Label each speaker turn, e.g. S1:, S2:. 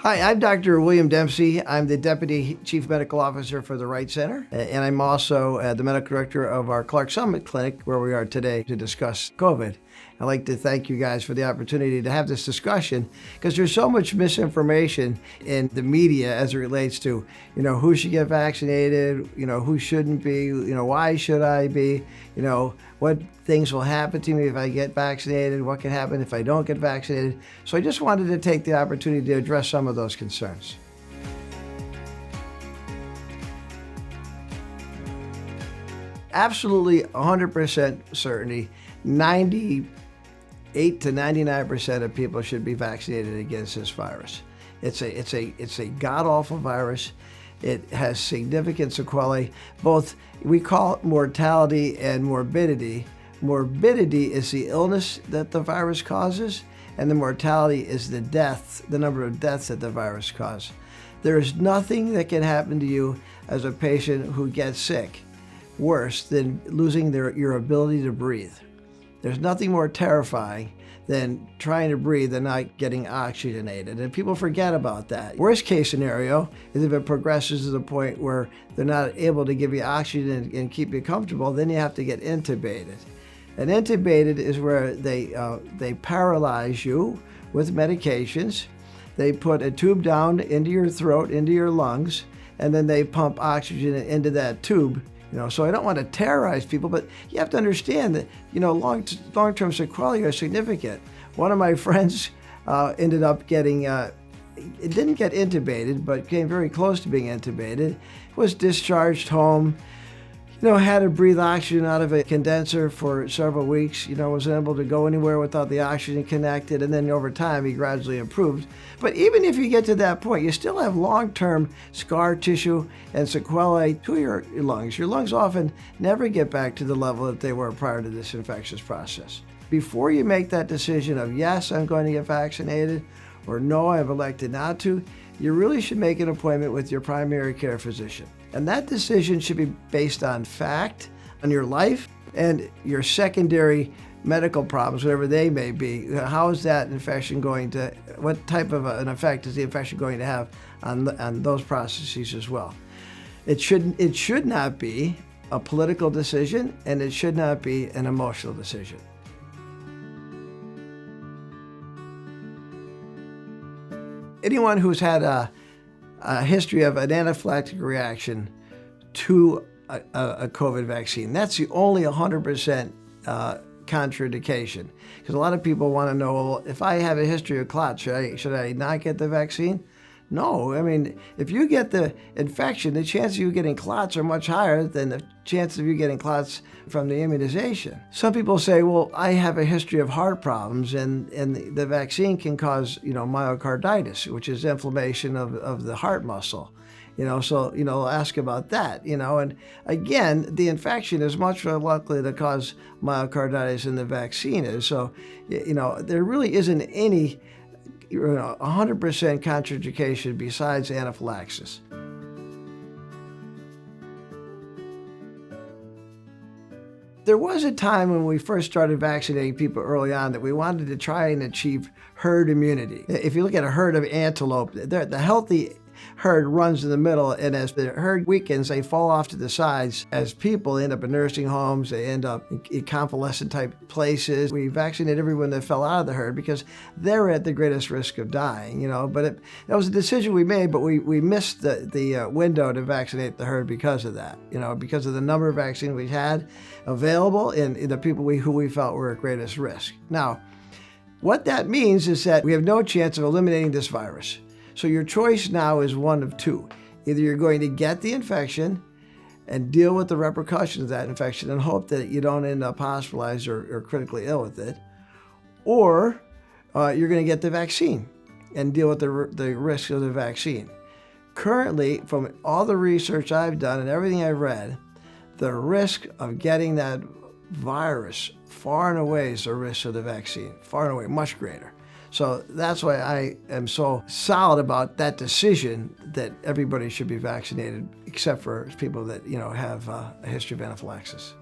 S1: Hi, I'm Dr. William Dempsey. I'm the Deputy Chief Medical Officer for the Wright Center, and I'm also the Medical Director of our Clark Summit Clinic, where we are today to discuss COVID. I'd like to thank you guys for the opportunity to have this discussion because there's so much misinformation in the media as it relates to, who should get vaccinated, who shouldn't be, why should I be, what things will happen to me if I get vaccinated, what can happen if I don't get vaccinated. So I just wanted to take the opportunity to address some of those concerns. Absolutely 100% certainty, 98 to 99% of people should be vaccinated against this virus. It's a god-awful virus. It has significant sequelae, both we call it mortality and morbidity. Morbidity is the illness that the virus causes, and the mortality is the number of deaths that the virus causes. There is nothing that can happen to you as a patient who gets sick worse than losing your ability to breathe. There's nothing more terrifying than trying to breathe and not getting oxygenated. And people forget about that. Worst case scenario is if it progresses to the point where they're not able to give you oxygen and keep you comfortable, then you have to get intubated. And intubated is where they paralyze you with medications. They put a tube down into your throat, into your lungs, and then they pump oxygen into that tube. So I don't want to terrorize people, but you have to understand that, long-term sequelae are significant. One of my friends ended up getting, it didn't get intubated, but came very close to being intubated, was discharged home, had to breathe oxygen out of a condenser for several weeks, wasn't able to go anywhere without the oxygen connected, and then over time he gradually improved. But even if you get to that point, you still have long-term scar tissue and sequelae to your lungs. Your lungs often never get back to the level that they were prior to this infectious process. Before you make that decision of, yes, I'm going to get vaccinated, or no, I've elected not to, you really should make an appointment with your primary care physician. And that decision should be based on fact, on your life, and your secondary medical problems, whatever they may be. How is that infection what type of an effect is the infection going to have on those processes as well? It should not be a political decision, and it should not be an emotional decision. Anyone who's had a history of an anaphylactic reaction to a COVID vaccine, that's the only 100% contraindication. Because a lot of people want to know, well, if I have a history of clots, should I not get the vaccine? No, if you get the infection, the chances of you getting clots are much higher than the chances of you getting clots from the immunization. Some people say, well, I have a history of heart problems, and the vaccine can cause, myocarditis, which is inflammation of the heart muscle. So ask about that, and again, the infection is much more likely to cause myocarditis than the vaccine is. So, there really isn't any 100% contraindication besides anaphylaxis. There was a time when we first started vaccinating people early on that we wanted to try and achieve herd immunity. If you look at a herd of antelope, the healthy herd runs in the middle, and as the herd weakens, they fall off to the sides. As people end up in nursing homes, they end up in convalescent type places. We vaccinate everyone that fell out of the herd because they're at the greatest risk of dying, But that was a decision we made, but we missed the window to vaccinate the herd because of that, because of the number of vaccines we had available and the people who we felt were at greatest risk. Now, what that means is that we have no chance of eliminating this virus. So your choice now is one of two. Either you're going to get the infection and deal with the repercussions of that infection and hope that you don't end up hospitalized or critically ill with it, or you're going to get the vaccine and deal with the risk of the vaccine. Currently, from all the research I've done and everything I've read, the risk of getting that virus far and away is the risk of the vaccine, far and away, much greater. So that's why I am so solid about that decision that everybody should be vaccinated, except for people that have a history of anaphylaxis.